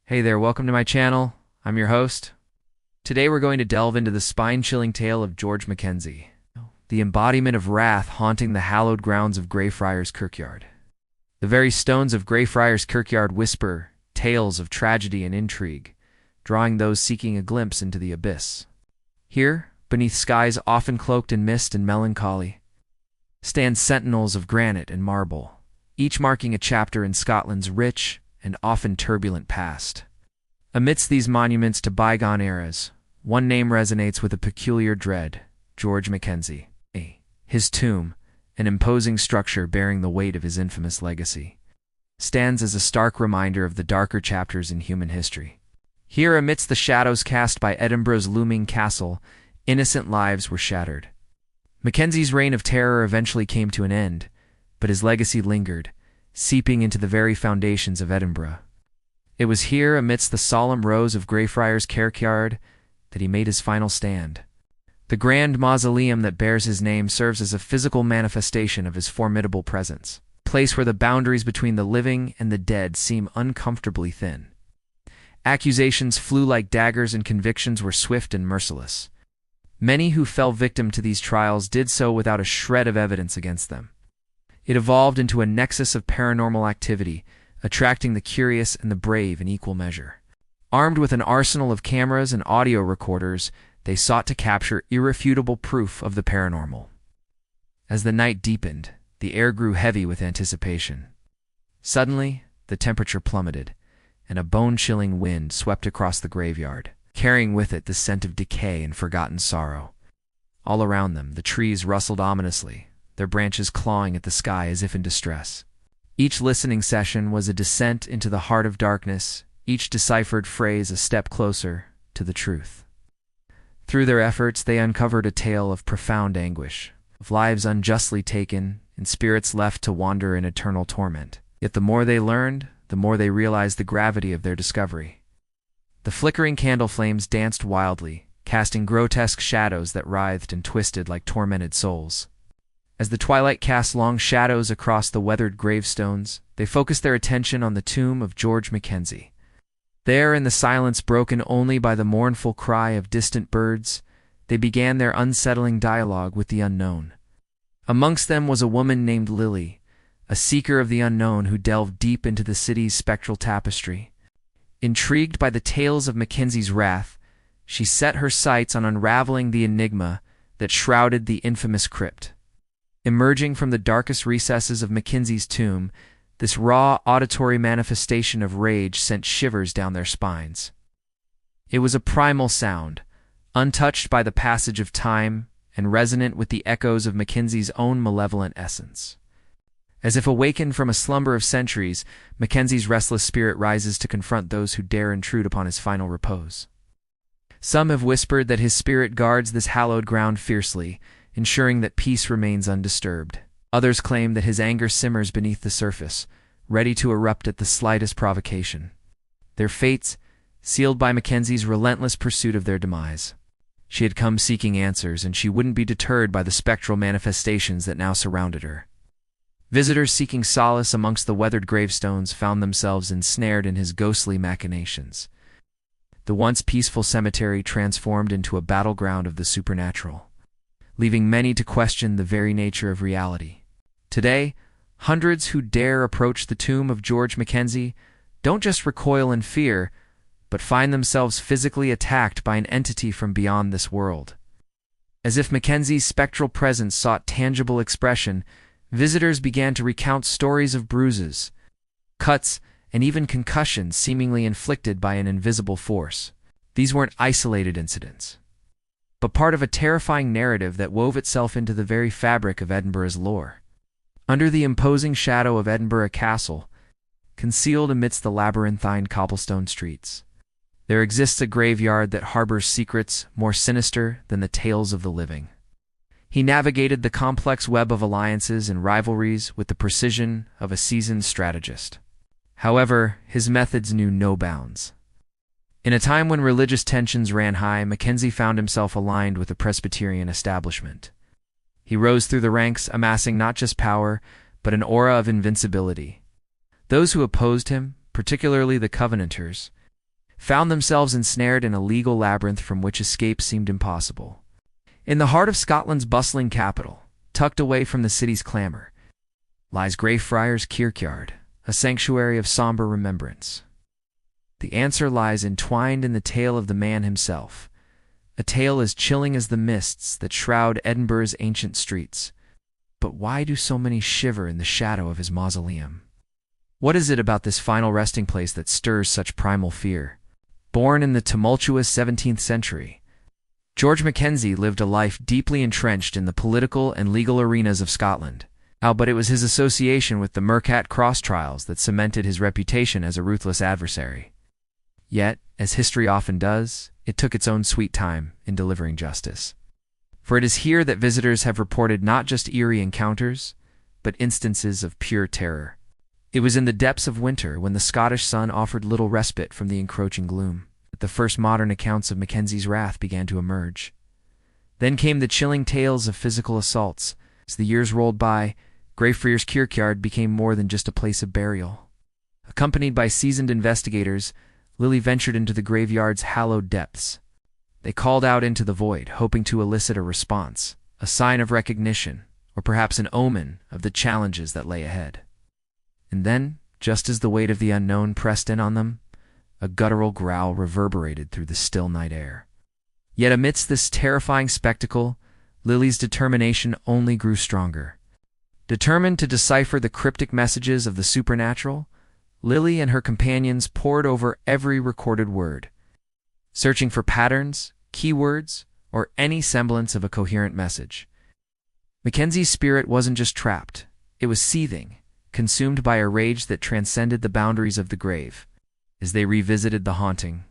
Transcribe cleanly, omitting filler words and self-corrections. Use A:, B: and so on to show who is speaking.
A: Hey there, welcome to my channel. I'm your host. Today we're going to delve into the spine-chilling tale of George Mackenzie, the embodiment of wrath haunting the hallowed grounds of Greyfriars Kirkyard. The very stones of Greyfriars Kirkyard whisper tales of tragedy and intrigue, drawing those seeking a glimpse into the abyss. Here, beneath skies often cloaked in mist and melancholy, stand sentinels of granite and marble, each marking a chapter in Scotland's rich and often turbulent past. Amidst these monuments to bygone eras, one name resonates with a peculiar dread: George Mackenzie. His tomb, an imposing structure bearing the weight of his infamous legacy, stands as a stark reminder of the darker chapters in human history. Here, amidst the shadows cast by Edinburgh's looming castle, innocent lives were shattered. Mackenzie's reign of terror eventually came to an end, but his legacy lingered, seeping into the very foundations of Edinburgh. It was here, amidst the solemn rows of Greyfriars Kirkyard, that he made his final stand. The grand mausoleum that bears his name serves as a physical manifestation of his formidable presence, a place where the boundaries between the living and the dead seem uncomfortably thin. Accusations flew like daggers and convictions were swift and merciless. Many who fell victim to these trials did so without a shred of evidence against them. It evolved into a nexus of paranormal activity, attracting the curious and the brave in equal measure. Armed with an arsenal of cameras and audio recorders, they sought to capture irrefutable proof of the paranormal. As the night deepened, the air grew heavy with anticipation. Suddenly, the temperature plummeted, and a bone-chilling wind swept across the graveyard, carrying with it the scent of decay and forgotten sorrow. All around them, the trees rustled ominously, their branches clawing at the sky as if in distress. Each listening session was a descent into the heart of darkness, each deciphered phrase a step closer to the truth. Through their efforts, they uncovered a tale of profound anguish, of lives unjustly taken and spirits left to wander in eternal torment. Yet the more they learned, the more they realized the gravity of their discovery. The flickering candle flames danced wildly, casting grotesque shadows that writhed and twisted like tormented souls. As the twilight cast long shadows across the weathered gravestones, they focused their attention on the tomb of George Mackenzie. There, in the silence broken only by the mournful cry of distant birds, they began their unsettling dialogue with the unknown. Amongst them was a woman named Lily, a seeker of the unknown who delved deep into the city's spectral tapestry. Intrigued by the tales of Mackenzie's wrath, she set her sights on unraveling the enigma that shrouded the infamous crypt. Emerging from the darkest recesses of Mackenzie's tomb, this raw auditory manifestation of rage sent shivers down their spines. It was a primal sound, untouched by the passage of time and resonant with the echoes of Mackenzie's own malevolent essence. As if awakened from a slumber of centuries, Mackenzie's restless spirit rises to confront those who dare intrude upon his final repose. Some have whispered that his spirit guards this hallowed ground fiercely, ensuring that peace remains undisturbed. Others claim that his anger simmers beneath the surface, ready to erupt at the slightest provocation. Their fates, sealed by Mackenzie's relentless pursuit of their demise. She had come seeking answers, and she wouldn't be deterred by the spectral manifestations that now surrounded her. Visitors seeking solace amongst the weathered gravestones found themselves ensnared in his ghostly machinations. The once peaceful cemetery transformed into a battleground of the supernatural, leaving many to question the very nature of reality. Today, hundreds who dare approach the tomb of George Mackenzie don't just recoil in fear, but find themselves physically attacked by an entity from beyond this world. As if Mackenzie's spectral presence sought tangible expression, visitors began to recount stories of bruises, cuts, and even concussions seemingly inflicted by an invisible force. These weren't isolated incidents, but part of a terrifying narrative that wove itself into the very fabric of Edinburgh's lore. Under the imposing shadow of Edinburgh Castle, concealed amidst the labyrinthine cobblestone streets, there exists a graveyard that harbors secrets more sinister than the tales of the living. He navigated the complex web of alliances and rivalries with the precision of a seasoned strategist. However, his methods knew no bounds. In a time when religious tensions ran high, Mackenzie found himself aligned with the Presbyterian establishment. He rose through the ranks, amassing not just power, but an aura of invincibility. Those who opposed him, particularly the Covenanters, found themselves ensnared in a legal labyrinth from which escape seemed impossible. In the heart of Scotland's bustling capital, tucked away from the city's clamor, lies Greyfriars Kirkyard, a sanctuary of somber remembrance. The answer lies entwined in the tale of the man himself, a tale as chilling as the mists that shroud Edinburgh's ancient streets. But why do so many shiver in the shadow of his mausoleum? What is it about this final resting place that stirs such primal fear? Born in the tumultuous 17th century, George Mackenzie lived a life deeply entrenched in the political and legal arenas of Scotland. But it was his association with the Mercat Cross trials that cemented his reputation as a ruthless adversary. Yet, as history often does, it took its own sweet time in delivering justice. For it is here that visitors have reported not just eerie encounters, but instances of pure terror. It was in the depths of winter, when the Scottish sun offered little respite from the encroaching gloom, that the first modern accounts of Mackenzie's wrath began to emerge. Then came the chilling tales of physical assaults. As the years rolled by, Greyfriars Kirkyard became more than just a place of burial. Accompanied by seasoned investigators, Lily ventured into the graveyard's hallowed depths. They called out into the void, hoping to elicit a response, a sign of recognition, or perhaps an omen of the challenges that lay ahead. And then, just as the weight of the unknown pressed in on them, a guttural growl reverberated through the still night air. Yet amidst this terrifying spectacle, Lily's determination only grew stronger. Determined to decipher the cryptic messages of the supernatural, Lily and her companions pored over every recorded word, searching for patterns, keywords, or any semblance of a coherent message. Mackenzie's spirit wasn't just trapped, it was seething, consumed by a rage that transcended the boundaries of the grave. As they revisited the haunting,